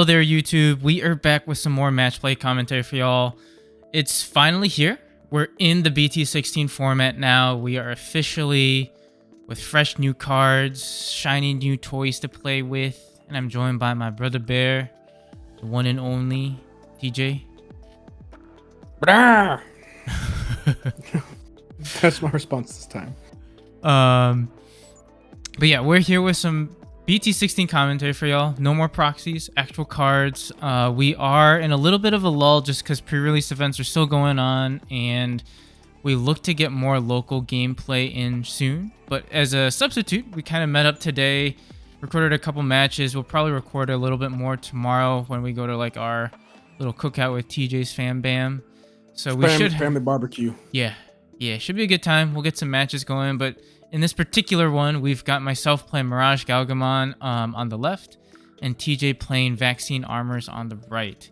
Hello there, YouTube. We are back with some more Matchplay commentary for y'all. It's finally here. We're in the BT-16 format now. We are officially with fresh new cards, shiny new toys to play with, and I'm joined by my brother Bear, the one and only TJ. That's my response this time. But yeah, we're here with some BT-16 commentary for y'all. No more proxies, actual cards. We are in a little bit of a lull just because pre-release events are still going on, and we look to get more local gameplay in soon. But as a substitute, we kind of met up today, recorded a couple matches. We'll probably record a little bit more tomorrow when we go to like our little cookout with TJ's Fam Bam. So we should family barbecue. Yeah, should be a good time. We'll get some matches going, but in this particular one, we've got myself playing MirageGaogamon on the left, and TJ playing Vaccine Armours on the right.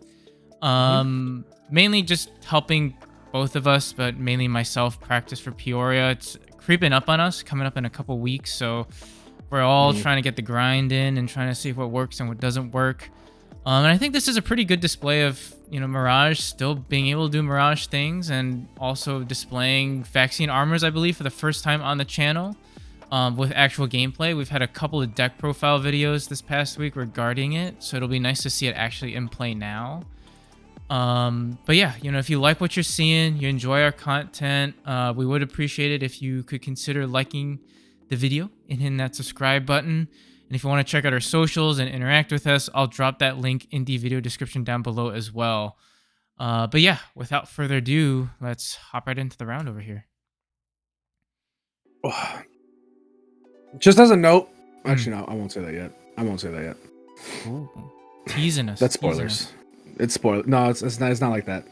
Mainly just helping both of us, but mainly myself practice for Peoria. It's creeping up on us, coming up in a couple weeks, so we're all trying to get the grind in and trying to see what works and what doesn't work. And I think this is a pretty good display of, you know, Mirage still being able to do Mirage things and also displaying Vaccine Armours, I believe, for the first time on the channel with actual gameplay. We've had a couple of deck profile videos this past week regarding it, so it'll be nice to see it actually in play now. But yeah, you know, if you like what you're seeing, you enjoy our content, we would appreciate it if you could consider liking the video and hitting that subscribe button. And if you want to check out our socials and interact with us, I'll drop that link in the video description down below as well. But yeah, without further ado, let's hop right into the round over here. Just as a note, actually, no, I won't say that yet. Ooh, teasing us. That's spoilers. It's spoiler. No, it's not like that.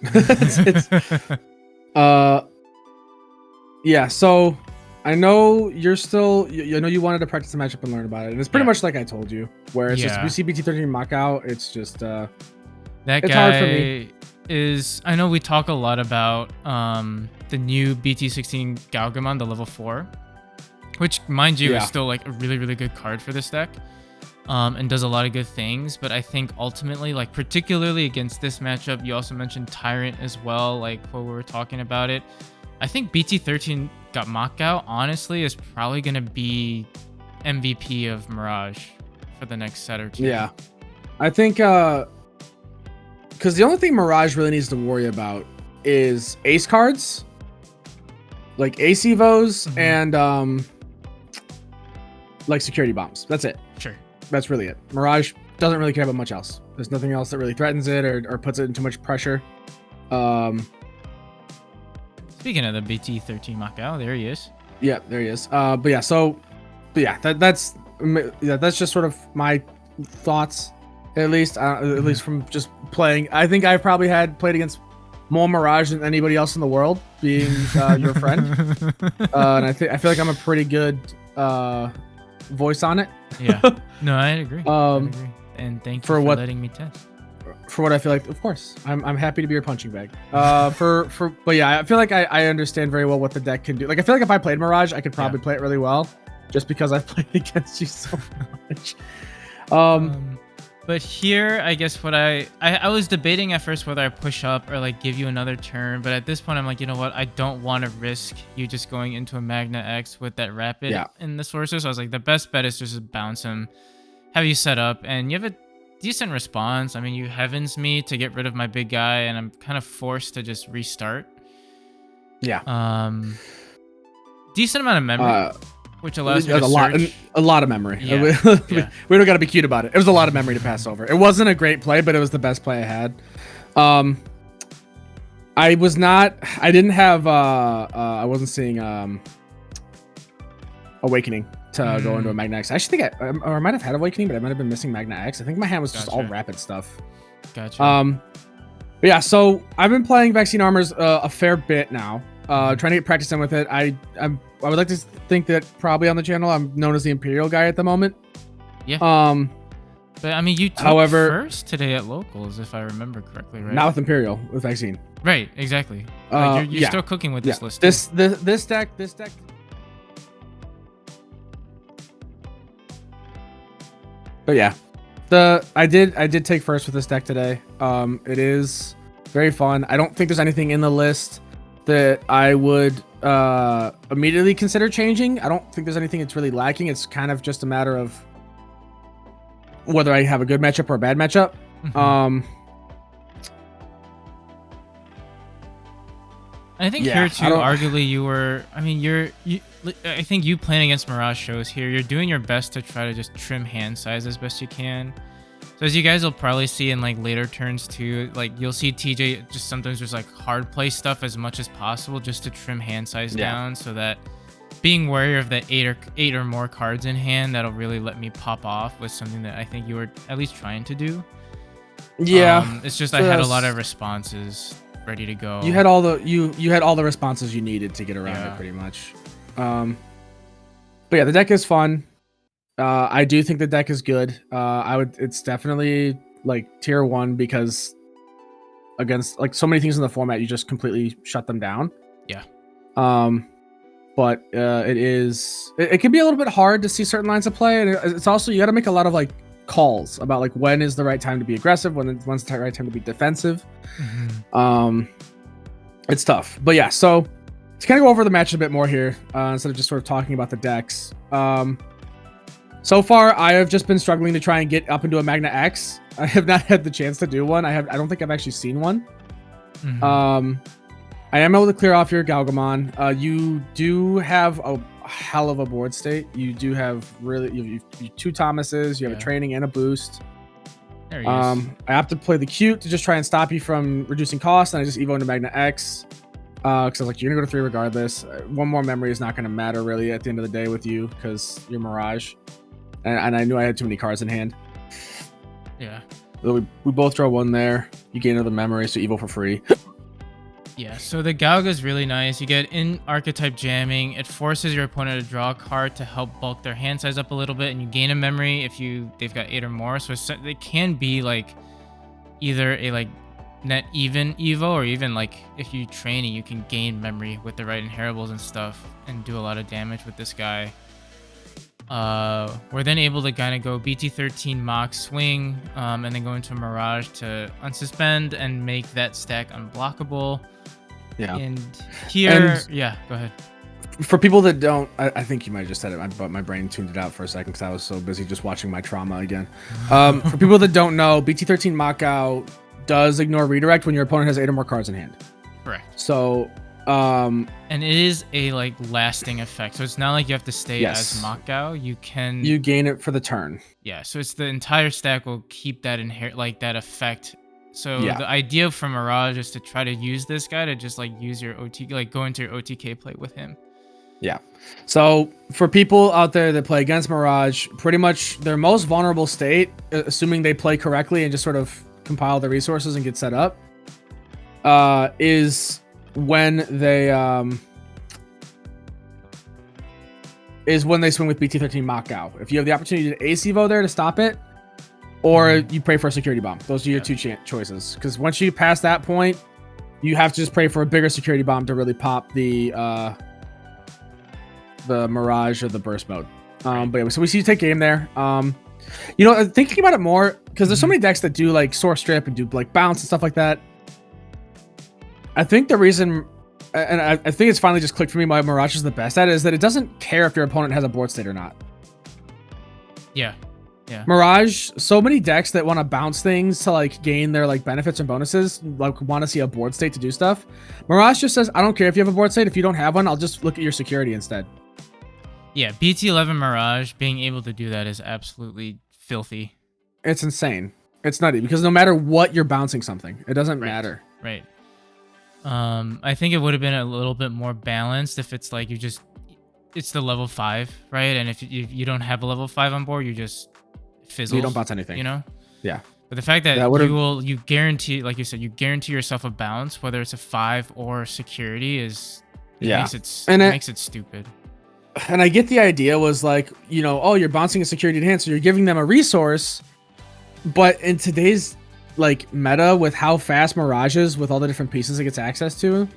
Yeah. So I know you're still, you know, you wanted to practice the matchup and learn about it, and it's pretty much like I told you, where it's just we see BT-13 mock out. It's just that it's guy hard for me. I know we talk a lot about the new BT-16 Gaogamon, the level 4, which, mind you, is still like a really good card for this deck, and does a lot of good things. But I think ultimately, like particularly against this matchup, you also mentioned Tyrant as well, like when we were talking about it. I think BT-13 got mocked out, honestly, is probably going to be MVP of Mirage for the next set or two. Yeah. I think, because the only thing Mirage really needs to worry about is ace cards, like ace evos, and like security bombs. That's it. Sure. That's really it. Mirage doesn't really care about much else. There's nothing else that really threatens it or puts it in too much pressure. Speaking of the BT-13 Macau, there he is. Yeah, there he is. But yeah, that's just sort of my thoughts, at least from just playing. I think I probably had played against more Mirage than anybody else in the world, being your friend. And I feel like I'm a pretty good voice on it. Yeah. No, I agree. And thank you for letting me test. For what I feel like, of course, I'm happy to be your punching bag. But yeah, I feel like I understand very well what the deck can do. Like, I feel like if I played Mirage, I could probably play it really well, just because I've played against you so much. But here, I guess what I was debating at first whether I push up or like give you another turn, but at this point I'm like, you know what, I don't want to risk you just going into a Magna X with that rapid in the sorcerer. So I was like, the best bet is just bounce him, have you set up, and you have a decent response. I mean, you heavens me to get rid of my big guy, and I'm kind of forced to just restart. Yeah. Decent amount of memory, which allows me to search. A lot of memory. Yeah. We don't got to be cute about it. It was a lot of memory to pass over. It wasn't a great play, but it was the best play I had. I wasn't seeing Awakening to go into a Magna X. I actually think I might have had Awakening, but I might have been missing Magna X. I think my hand was just all rapid stuff. Gotcha. But yeah, so I've been playing Vaccine Armours a fair bit now. Trying to get practice in with it. I would like to think that probably on the channel I'm known as the Imperial guy at the moment. Yeah. But I mean, you took first today at locals, if I remember correctly, right? Not with Imperial, with Vaccine. Right, exactly. Like you're still cooking with this list. This deck. But yeah, I did take first with this deck today. It is very fun. I don't think there's anything in the list that I would immediately consider changing. I don't think there's anything that's really lacking. It's kind of just a matter of whether I have a good matchup or a bad matchup. I think here too, arguably you were. I mean, I think you playing against Mirage shows here. You're doing your best to try to just trim hand size as best you can. So as you guys will probably see in like later turns too, like you'll see TJ just sometimes just like hard play stuff as much as possible just to trim hand size down, so that being wary of the eight or more cards in hand that'll really let me pop off was something that I think you were at least trying to do. Yeah, it's just I had a lot of responses ready to go. You had all the you had all the responses you needed to get around it pretty much. But yeah, the deck is fun. I do think the deck is good. It's definitely like tier 1 because against like so many things in the format, you just completely shut them down. Yeah. But it can be a little bit hard to see certain lines of play, and it's also you got to make a lot of like calls about like when is the right time to be aggressive, when's the right time to be defensive. It's tough, but yeah. So to kind of go over the match a bit more here, instead of just sort of talking about the decks. So far, I have just been struggling to try and get up into a Magna X. I have not had the chance to do one. I don't think I've actually seen one. I am able to clear off your Gaogamon. You do have a hell of a board state. You do have you have 2 Thomases. You have a training and a boost. There he is. I have to play the cute to just try and stop you from reducing cost, and I just evo into Magna X. Because I was like, you're gonna go to 3 regardless. One more memory is not gonna matter really at the end of the day with you because you're Mirage. And I knew I had too many cards in hand. Yeah. So we both draw 1 there. You gain another memory, so evo for free. Yeah, so the Gauga is really nice. You get in archetype jamming. It forces your opponent to draw a card to help bulk their hand size up a little bit, and you gain a memory if they've got 8 or more. So it can be like either a like net even evo, or even like if you train it, you can gain memory with the right inheribles and stuff and do a lot of damage with this guy. We're then able to kind of go BT-13 mock swing, and then go into Mirage to unsuspend and make that stack unblockable. Yeah. And here, yeah, go ahead. For people that don't, I think you might have just said it, but my brain tuned it out for a second because I was so busy just watching my trauma again. For people that don't know, BT-13 Mockout does ignore redirect when your opponent has 8 or more cards in hand. Correct. So, and it is a like lasting effect, so it's not like you have to stay as Mockout. You gain it for the turn. Yeah, so it's the entire stack will keep that that effect. So the idea from Mirage is to try to use this guy to just like use your OTK, like go into your OTK play with him. Yeah. So for people out there that play against Mirage, pretty much their most vulnerable state, assuming they play correctly and just sort of compile the resources and get set up, is when they swing with BT-13 Mockout. If you have the opportunity to ace evo there to stop it, or you pray for a security bomb. Those are your 2 choices. Because once you pass that point, you have to just pray for a bigger security bomb to really pop the Mirage or the burst mode. But yeah, so we see you take game there. You know, thinking about it more, because there's so many decks that do like Source Strip and do like bounce and stuff like that. I think the reason, and I think it's finally just clicked for me why Mirage is the best at it, is that it doesn't care if your opponent has a board state or not. Yeah. Yeah. Mirage, so many decks that want to bounce things to like gain their like benefits and bonuses, like want to see a board state to do stuff. Mirage just says, I don't care if you have a board state. If you don't have one, I'll just look at your security instead. Yeah, BT-11 Mirage being able to do that is absolutely filthy. It's insane. It's nutty because no matter what, you're bouncing something. It doesn't matter. Right. I think it would have been a little bit more balanced if it's like it's the level 5, right? And if you don't have a level 5 on board, you just fizzle. You don't bounce anything. You know? Yeah. But the fact that you guarantee, like you said, you guarantee yourself a bounce, whether it's a 5 or security, makes it stupid. And I get the idea was like, you know, oh, you're bouncing a security in hand, so you're giving them a resource. But in today's like meta with how fast Mirage is with all the different pieces it gets access to.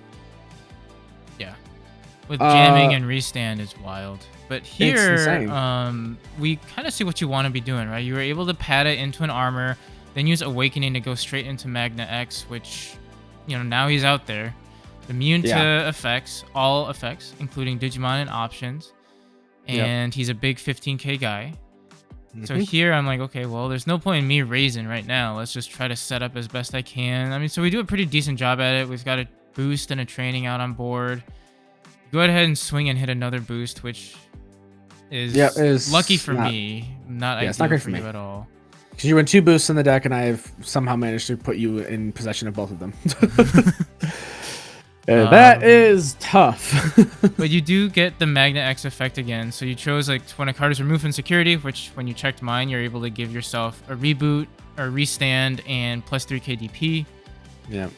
Yeah. With jamming and restand is wild. But It's here, insane. we kind of see what you want to be doing, right? You were able to pad it into an armor, then use Awakening to go straight into Magna X, which, you know, now he's out there. Immune to effects, all effects, including Digimon and options. And he's a big 15k guy. So here I'm like, okay, well, there's no point in me raising right now. Let's just try to set up as best I can. I mean, so we do a pretty decent job at it. We've got a boost and a training out on board. Go ahead and swing and hit another boost, which is lucky for me. Not ideal it's not great for for you me. at all. Because you win 2 boosts in the deck, and I've somehow managed to put you in possession of both of them. That is tough. But you do get the Magna X effect again. So you chose like when a card is removed from security, which when you checked mine, you're able to give yourself a reboot or restand and plus 3k DP. Yeah.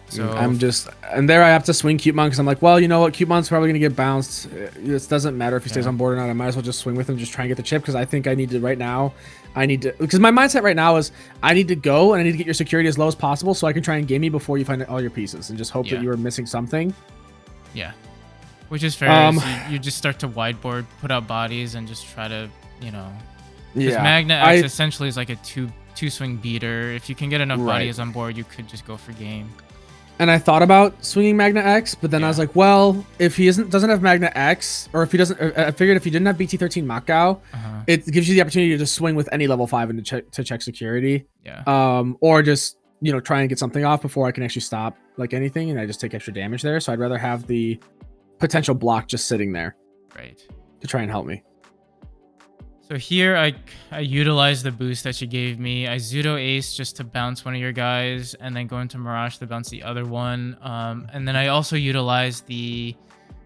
So I'm just, and there I have to swing Cutemon because I'm like, well, you know what, Cutemon's probably gonna get bounced. It doesn't matter if he stays on board or not. I might as well just swing with him, just try and get the chip because I think I need to right now. Because my mindset right now is I need to go and I need to get your security as low as possible so I can try and game you before you find all your pieces and just hope that you are missing something. Yeah, which is fair. You just start to wideboard, put out bodies, and just try to, you know, because Magna X essentially is like a two swing beater. If you can get enough bodies on board, you could just go for game. And I thought about swinging Magna X, but then I was like, well, if he doesn't have Magna X, or if he doesn't, I figured if he didn't have BT-13 Makao, it gives you the opportunity to just swing with any level 5 and to check security. Yeah. Or just, you know, try and get something off before I can actually stop like anything, and I just take extra damage there. So I'd rather have the potential block just sitting there, to try and help me. So here I utilize the boost that you gave me. I Zudo Ace just to bounce one of your guys, and then go into Mirage to bounce the other one. And then I also utilize the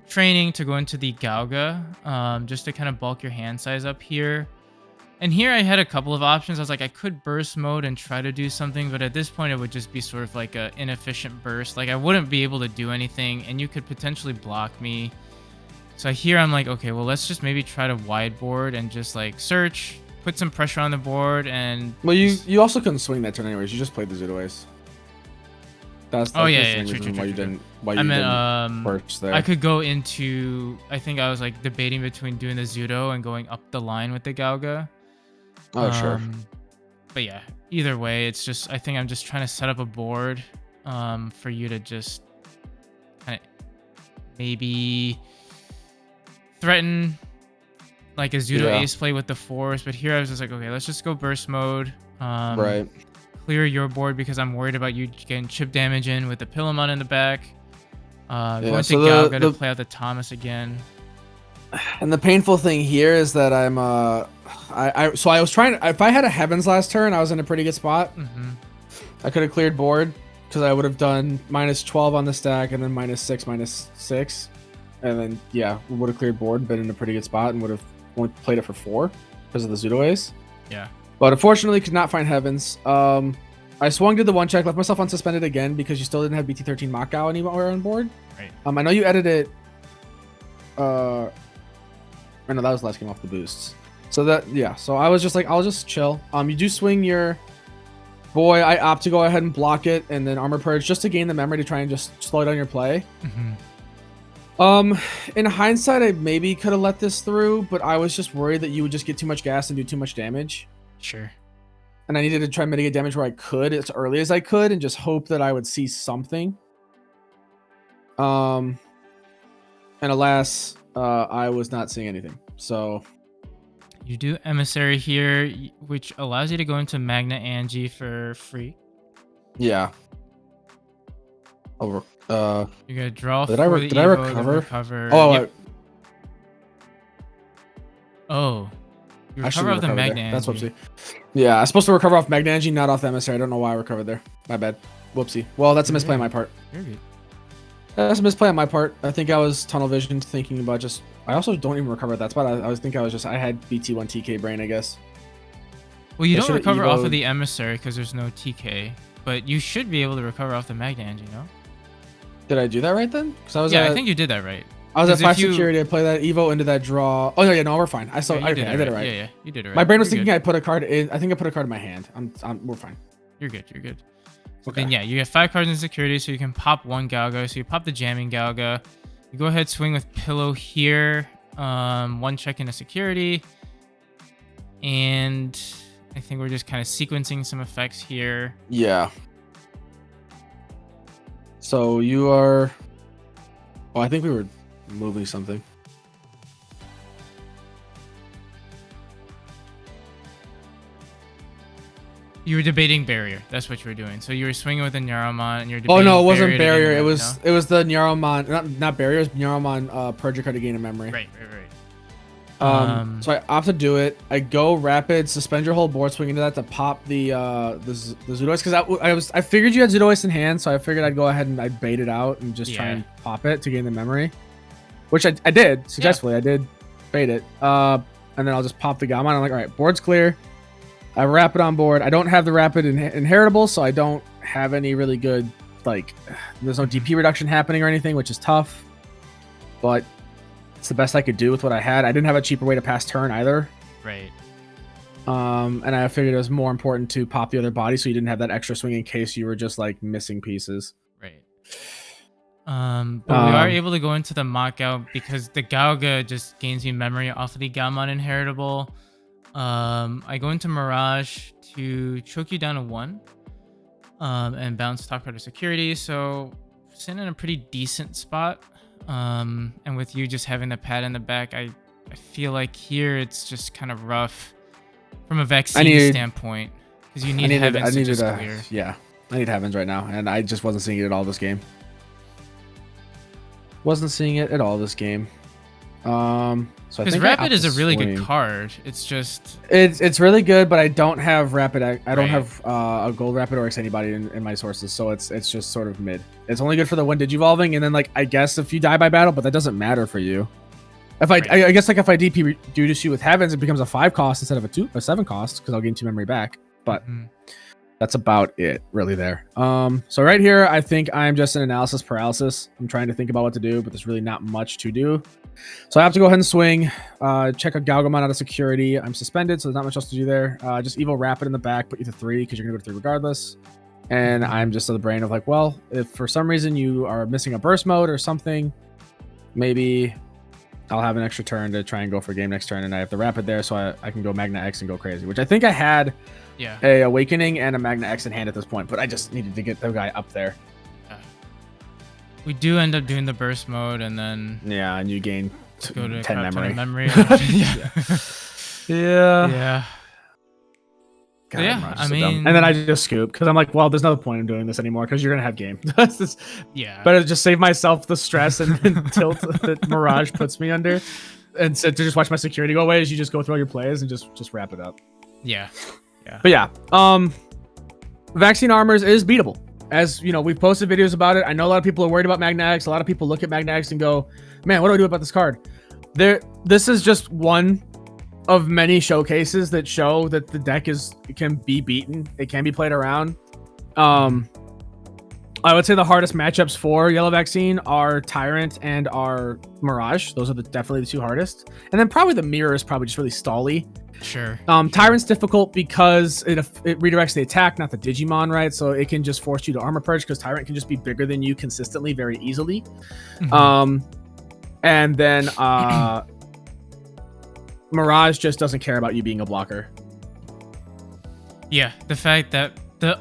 training to go into the Gauga, just to kind of bulk your hand size up here. And here I had a couple of options. I was like, I could burst mode and try to do something, but at this point it would just be sort of like an inefficient burst. Like I wouldn't be able to do anything, and you could potentially block me. So here I'm like, okay, well, let's just maybe try to wideboard and just like search, put some pressure on the board, and... Well, you also couldn't swing that turn anyways. You just played the Zudo Ace. That's true. Why you didn't burst there. I could go into... I think I was like debating between doing the Zudo and going up the line with the Gauga. Oh, sure. But yeah, either way, it's just... I think I'm just trying to set up a board for you to just kind of maybe... threaten like a Zudo Ace play with the force, but here I was just like, okay, let's just go burst mode. Clear your board because I'm worried about you getting chip damage in with the Pillamon in the back. Going to Gauga to play out the Thomas again. And the painful thing here is that I'm so I was trying to, if I had a Heavens last turn, I was in a pretty good spot. I could have cleared board because I would have done -12 on the stack and then -6, -6. And then, we would have cleared board, been in a pretty good spot, and would have only played it for 4 because of the Zudo Ace. Yeah. But unfortunately, could not find Heavens. I swung, did the 1 check, left myself unsuspended again because you still didn't have BT-13 Makao anywhere on board. Right. I know you edited... or no, that was the last game off the boosts. So so I was just like, I'll just chill. You do swing your... Boy, I opt to go ahead and block it, and then Armor Purge just to gain the memory to try and just slow down your play. In hindsight, I maybe could have let this through, but I was just worried that you would just get too much gas and do too much damage. Sure. And I needed to try and mitigate damage where I could as early as I could and just hope that I would see something. And alas, I was not seeing anything. So you do Emissary here, which allows you to go into Magna Angie for free. Yeah. You're gonna draw. Did I recover? Oh, yep. You recover off the Magna Angie. That's whoopsie. Yeah, I'm supposed to recover off Magna Angie, not off the Emissary. I don't know why I recovered there. My bad. Whoopsie. Well, that's a misplay on my part. You're good. That's a misplay on my part. I think I was tunnel vision thinking about just... I also don't even recover at that spot. I had BT1 TK brain, I guess. Well, you don't recover off of the Emissary because there's no TK, but you should be able to recover off the Magna Angie, no? Did I do that right then? I think you did that right. I was at 5 security. I play that Evo into that draw. Oh no, we're fine. I did it right. Yeah, you did it right. My brain was thinking I put a card in. I think I put a card in my hand. We're fine. You're good. So then you get 5 cards in security, so you can pop 1 Gauga. So you pop the jamming Gauga. You go ahead, swing with Pillow here. One check into security. And I think we're just kind of sequencing some effects here. Yeah. So you are... Oh, I think we were moving something. You were debating barrier. That's what you were doing. So you were swinging with a Neuromon, and you're debating. Oh no, it wasn't barrier. No? It was the Neuromon, not barrier. It was Neuromon purge your card to gain a memory. Right. So I opt to do it. I go rapid, suspend your whole board, swing into that to pop the Zoodoist, because I figured you had Zoodoist in hand, so I figured I'd go ahead and I'd bait it out and just try and pop it to gain the memory, which I did successfully. I did bait it, and then I'll just pop the Gaomon. I'm like, all right, board's clear. I have rapid on board. I don't have the rapid inheritable, so I don't have any really good, like, there's no DP reduction happening or anything, which is tough, but it's the best I could do with what I had. I didn't have a cheaper way to pass turn either. Right. And I figured it was more important to pop the other body so you didn't have that extra swing in case you were just like missing pieces. Right. But we are able to go into the Mach-Out because the Gauga just gains me memory off of the Gaomon inheritable. I go into Mirage to choke you down to 1 and bounce top card to security. So sitting in a pretty decent spot. And with you just having the pad in the back, I feel like here it's just kind of rough from a vaccine standpoint because you need Heavens to just clear. Yeah, I need Heavens right now, and I just wasn't seeing it at all this game. So because Rapid is a really good card. It's just it's really good, but I don't have Rapid. I don't have a Gold Rapid or X-Antibody in my sources, so it's just sort of mid. It's only good for the one Digivolving, and then like I guess if you die by battle, but that doesn't matter for you. If I guess like if I DP reduce you with Heavens, it becomes a 5 cost instead of a 7 cost because I'll gain 2 memory back. But that's about it really there. So right here, I think I'm just in analysis paralysis. I'm trying to think about what to do, but there's really not much to do. So I have to go ahead and swing, check a Gaogamon out of security. I'm suspended, so there's not much else to do there. Just Evo Rapid in the back, put you to 3 because you're gonna go to 3 regardless. And I'm just of the brain of like, well, if for some reason you are missing a burst mode or something, maybe I'll have an extra turn to try and go for game next turn, and I have the Rapid there, so I can go Magna X and go crazy, which I think I had a Awakening and a Magna X in hand at this point, but I just needed to get the guy up there. We do end up doing the burst mode, and then and you gain 10 memory. Yeah. God, yeah, I mean, and then I just scoop because I'm like, well, there's no point in doing this anymore because you're gonna have game. Better just save myself the stress and tilt that Mirage puts me under, and so to just watch my security go away as you just go through all your plays and just wrap it up. But Vaccine Armours is beatable. As you know, we've posted videos about it. I know a lot of people are worried about Magna X. A lot of people look at Magna X and go, man, what do I do about this card? This is just one of many showcases that show that the deck can be beaten. It can be played around. I would say the hardest matchups for Yellow Vaccine are Tyrant and our Mirage. Those are definitely the 2 hardest. And then probably the Mirror is probably just really stally. Sure. Tyrant's difficult because it redirects the attack, not the Digimon, right? So it can just force you to armor purge because Tyrant can just be bigger than you consistently very easily. And then Mirage just doesn't care about you being a blocker. Yeah, the fact that the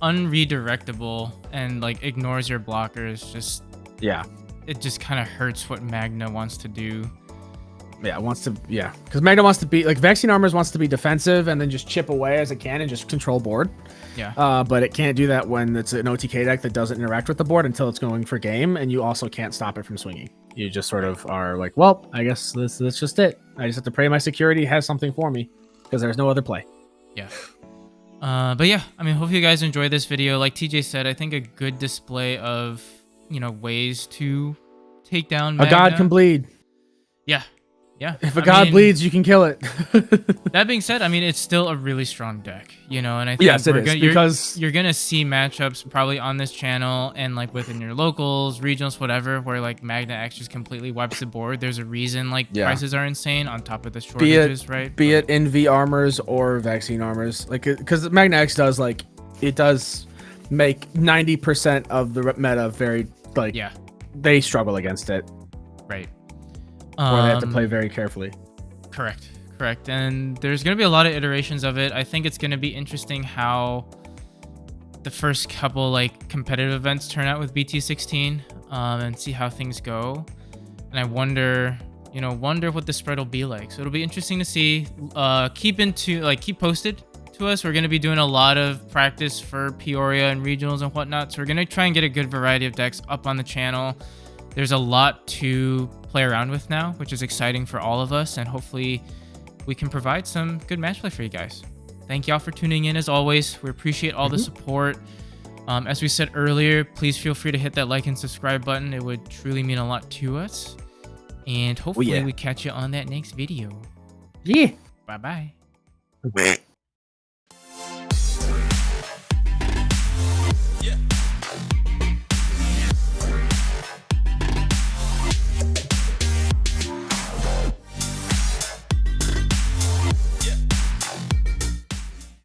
unredirectable and like ignores your blockers just it just kind of hurts what Magna wants to do. Because Magna wants to be like Vaccine Armours wants to be defensive and then just chip away as it can and just control board. But it can't do that when it's an OTK deck that doesn't interact with the board until it's going for game, and you also can't stop it from swinging. You just sort of are like, well, I guess that's just it. I just have to pray my security has something for me because there's no other play. But yeah, I mean, hopefully you guys enjoyed this video. Like TJ said, I think a good display of ways to take down Magna. A god can bleed. Yeah. If a god bleeds, you can kill it. That being said, I mean, it's still a really strong deck, and I think because you're gonna see matchups probably on this channel and like within your locals, regionals, whatever, where like Magna X just completely wipes the board. There's a reason prices are insane on top of the shortages, right? Be it NV Armours or Vaccine Armours, like because Magna X does make 90% of the meta very they struggle against it. Right. Or they have to play very carefully. Correct. And there's going to be a lot of iterations of it. I think it's going to be interesting how the first couple like competitive events turn out with BT-16, and see how things go. And I wonder what the spread will be like. So it'll be interesting to see. Keep posted to us. We're going to be doing a lot of practice for Peoria and regionals and whatnot. So we're going to try and get a good variety of decks up on the channel. There's a lot to play around with now, which is exciting for all of us, and hopefully we can provide some good match play for you guys. Thank y'all for tuning in as always. We appreciate all the support. As we said earlier, please feel free to hit that like and subscribe button. It would truly mean a lot to us. And hopefully we catch you on that next video. Yeah. Bye-bye.